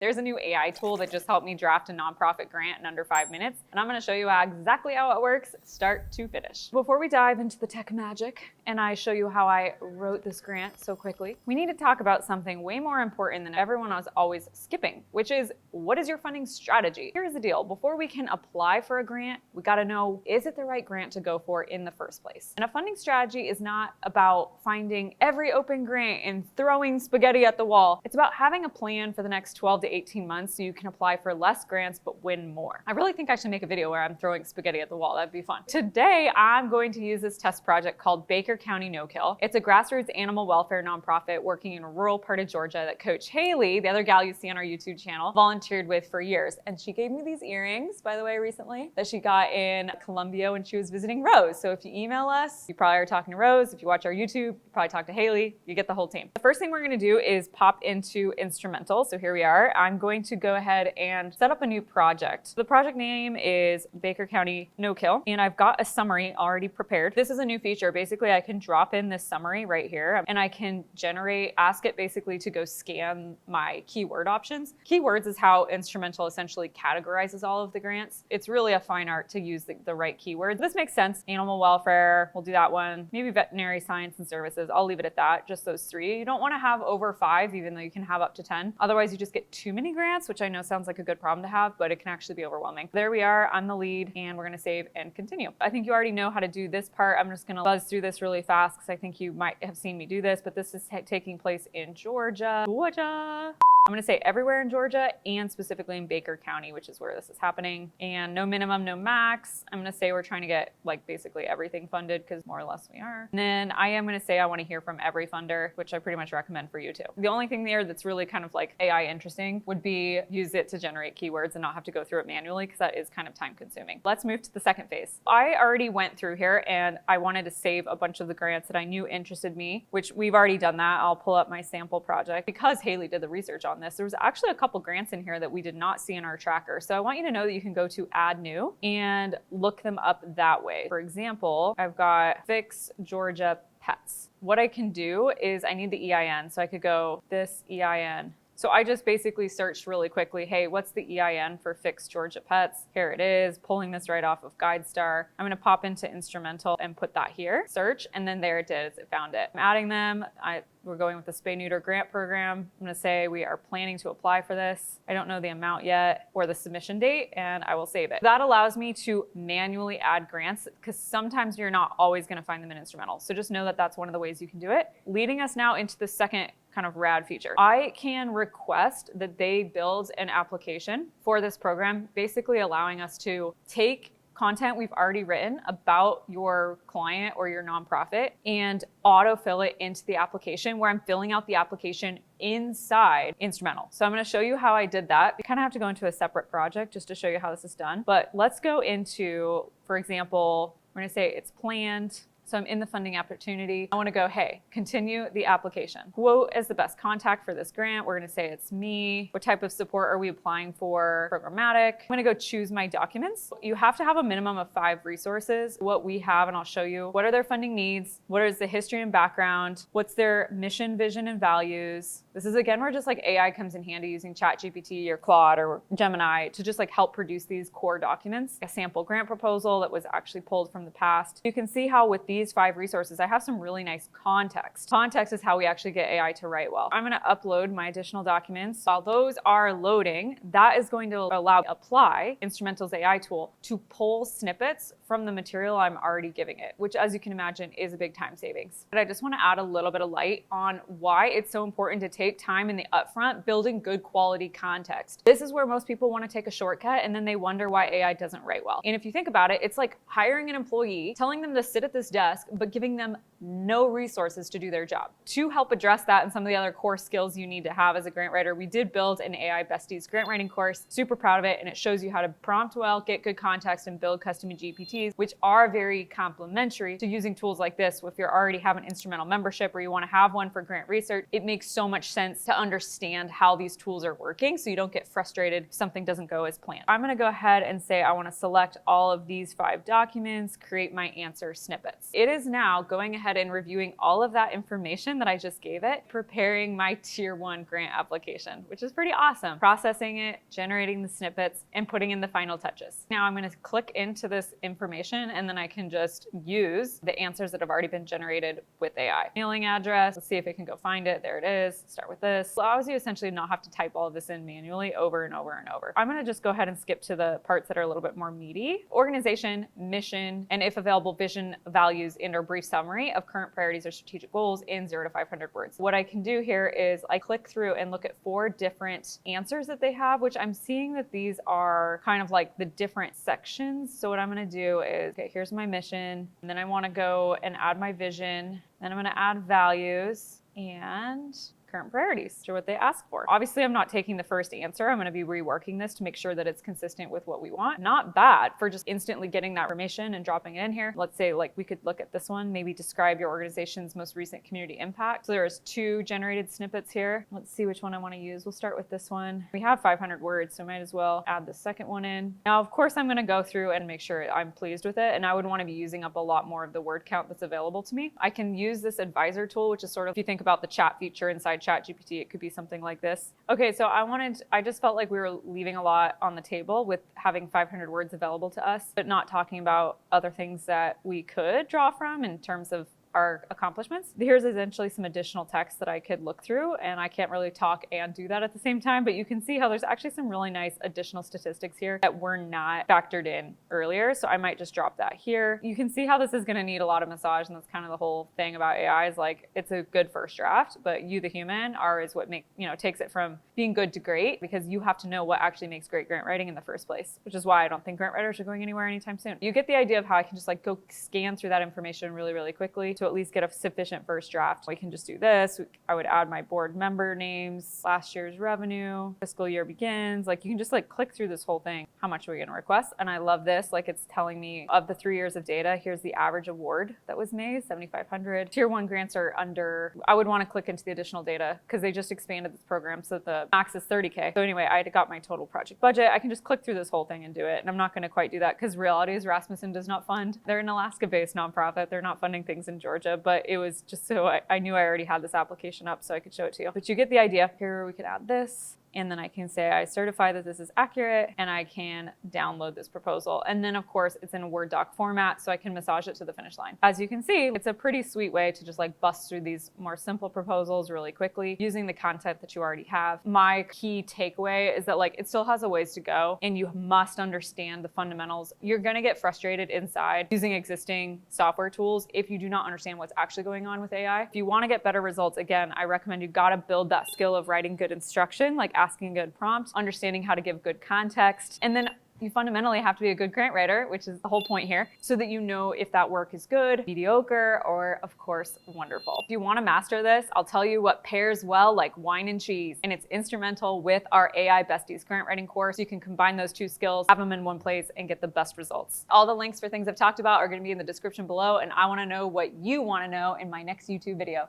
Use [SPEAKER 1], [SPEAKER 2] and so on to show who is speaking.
[SPEAKER 1] There's a new AI tool that just helped me draft a nonprofit grant in under 5 minutes, and I'm gonna show you exactly how it works, start to finish. Before we dive into the tech magic, and I show you how I wrote this grant so quickly, we need to talk about something way more important than everyone is always skipping, which is, what is your funding strategy? Here's the deal, before we can apply for a grant, we gotta know, is it the right grant to go for in the first place? And a funding strategy is not about finding every open grant and throwing spaghetti at the wall. It's about having a plan for the next 12 to 18 months so you can apply for less grants but win more. I really think I should make a video where I'm throwing spaghetti at the wall. That'd be fun. Today, I'm going to use this test project called Baker County No Kill. It's a grassroots animal welfare nonprofit working in a rural part of Georgia that Coach Haley, the other gal you see on our YouTube channel, volunteered with for years. And she gave me these earrings, by the way, recently, that she got in Columbia when she was visiting Rose. So if you email us, you probably are talking to Rose. If you watch our YouTube, you probably talk to Haley. You get the whole team. The first thing we're gonna do is pop into Instrumentl. So here we are. I'm going to go ahead and set up a new project. The project name is Baker County No Kill, and I've got a summary already prepared. This is a new feature. Basically, I can drop in this summary right here, and I can ask it basically to go scan my keyword options. Keywords is how Instrumentl essentially categorizes all of the grants. It's really a fine art to use the right keywords. This makes sense. Animal welfare, we'll do that one. Maybe veterinary science and services. I'll leave it at that, just those three. You don't want to have over 5, even though you can have up to 10. Otherwise, you just get too many grants, which I know sounds like a good problem to have, but it can actually be overwhelming. There we are, I'm the lead, and we're gonna save and continue. I think you already know how to do this part. I'm just gonna buzz through this really fast because I think you might have seen me do this, but this is taking place in Georgia. I'm gonna say everywhere in Georgia and specifically in Baker County, which is where this is happening. And no minimum, no max. I'm gonna say we're trying to get like basically everything funded because more or less we are. And then I am gonna say I wanna hear from every funder, which I pretty much recommend for you too. The only thing there that's really kind of like AI interesting would be use it to generate keywords and not have to go through it manually because that is kind of time consuming. Let's move to the second phase. I already went through here and I wanted to save a bunch of the grants that I knew interested me, which we've already done that. I'll pull up my sample project. Because Haley did the research on this, there was actually a couple grants in here that we did not see in our tracker. So I want you to know that you can go to add new and look them up that way. For example, I've got Fix Georgia Pets. What I can do is I need the EIN. So I could go this EIN. So I just basically searched really quickly, hey, what's the EIN for Fix Georgia Pets? Here it is, pulling this right off of GuideStar. I'm gonna pop into Instrumentl and put that here, search, and then there it is, it found it. I'm adding them. We're going with the Spay Neuter Grant Program. I'm gonna say we are planning to apply for this. I don't know the amount yet or the submission date, and I will save it. That allows me to manually add grants because sometimes you're not always gonna find them in Instrumentl. So just know that that's one of the ways you can do it. Leading us now into the second kind of rad feature. I can request that they build an application for this program, basically allowing us to take content we've already written about your client or your nonprofit and autofill it into the application where I'm filling out the application inside Instrumentl. So I'm gonna show you how I did that. You kind of have to go into a separate project just to show you how this is done. But let's go into, for example, we're gonna say it's planned. So I'm in the funding opportunity. I wanna go, hey, continue the application. Who is the best contact for this grant? We're gonna say it's me. What type of support are we applying for? Programmatic. I'm gonna go choose my documents. You have to have a minimum of 5 resources. What we have, and I'll show you, what are their funding needs? What is the history and background? What's their mission, vision, and values? This is again where just like AI comes in handy using ChatGPT or Claude or Gemini to just like help produce these core documents. A sample grant proposal that was actually pulled from the past. You can see how with these 5 resources, I have some really nice context. Context is how we actually get AI to write well. I'm gonna upload my additional documents. While those are loading, that is going to allow apply Instrumentl's AI tool to pull snippets from the material I'm already giving it, which as you can imagine is a big time savings. But I just wanna add a little bit of light on why it's so important to take time in the upfront building good quality context. This is where most people wanna take a shortcut and then they wonder why AI doesn't write well. And if you think about it, it's like hiring an employee, telling them to sit at this desk, but giving them no resources to do their job. To help address that and some of the other core skills you need to have as a grant writer, we did build an AI Besties grant writing course. Super proud of it, and it shows you how to prompt well, get good context, and build custom GPTs, which are very complementary to using tools like this. If you're already have an Instrumentl membership or you want to have one for grant research, it makes so much much sense to understand how these tools are working so you don't get frustrated if something doesn't go as planned. I'm gonna go ahead and say I wanna select all of these 5 documents, create my answer snippets. It is now going ahead and reviewing all of that information that I just gave it, preparing my tier 1 grant application, which is pretty awesome. Processing it, generating the snippets, and putting in the final touches. Now I'm gonna click into this information and then I can just use the answers that have already been generated with AI. Mailing address, let's see if it can go find it. There it is. Start with this. Allows you essentially not have to type all of this in manually over and over and over. I'm gonna just go ahead and skip to the parts that are a little bit more meaty. Organization, mission, and if available, vision, values, and or brief summary of current priorities or strategic goals in 0 to 500 words. What I can do here is I click through and look at 4 different answers that they have, which I'm seeing that these are kind of like the different sections. So what I'm gonna do is, okay, here's my mission, and then I wanna go and add my vision, then I'm gonna add values and current priorities to what they ask for. Obviously, I'm not taking the first answer. I'm going to be reworking this to make sure that it's consistent with what we want. Not bad for just instantly getting that information and dropping it in here. Let's say like we could look at this one, maybe describe your organization's most recent community impact. So there's 2 generated snippets here. Let's see which one I want to use. We'll start with this one. We have 500 words, so I might as well add the second one in. Now, of course, I'm going to go through and make sure I'm pleased with it. And I would want to be using up a lot more of the word count that's available to me. I can use this advisor tool, which is sort of, if you think about the chat feature inside ChatGPT, it could be something like this. Okay, so I just felt like we were leaving a lot on the table with having 500 words available to us, but not talking about other things that we could draw from in terms of our accomplishments. Here's essentially some additional text that I could look through, and I can't really talk and do that at the same time, but you can see how there's actually some really nice additional statistics here that were not factored in earlier. So I might just drop that here. You can see how this is gonna need a lot of massage, and that's kind of the whole thing about AI is like, it's a good first draft, but you, the human, is what takes it from being good to great, because you have to know what actually makes great grant writing in the first place, which is why I don't think grant writers are going anywhere anytime soon. You get the idea of how I can just like go scan through that information really, really quickly to at least get a sufficient first draft. We can just do this. I would add my board member names, last year's revenue, fiscal year begins. Like you can just like click through this whole thing. How much are we gonna request? And I love this. Like it's telling me of the 3 years of data, here's the average award that was made, 7,500. Tier 1 grants are under, I would wanna click into the additional data because they just expanded this program so the max is 30K. So anyway, I got my total project budget. I can just click through this whole thing and do it. And I'm not gonna quite do that because reality is Rasmussen does not fund. They're an Alaska-based nonprofit. They're not funding things in Georgia, but it was just so I knew I already had this application up so I could show it to you. But you get the idea. Here we could add this. And then I can say I certify that this is accurate, and I can download this proposal. And then of course it's in a Word doc format, so I can massage it to the finish line. As you can see, it's a pretty sweet way to just like bust through these more simple proposals really quickly using the content that you already have. My key takeaway is that like it still has a ways to go, and you must understand the fundamentals. You're gonna get frustrated inside using existing software tools if you do not understand what's actually going on with AI. If you wanna get better results, again, I recommend you gotta build that skill of writing good instruction, like asking good prompts, understanding how to give good context, and then you fundamentally have to be a good grant writer, which is the whole point here, so that you know if that work is good, mediocre, or of course, wonderful. If you wanna master this, I'll tell you what pairs well like wine and cheese, and it's Instrumentl with our AI Besties grant writing course. You can combine those 2 skills, have them in one place, and get the best results. All the links for things I've talked about are gonna be in the description below, and I wanna know what you wanna know in my next YouTube video.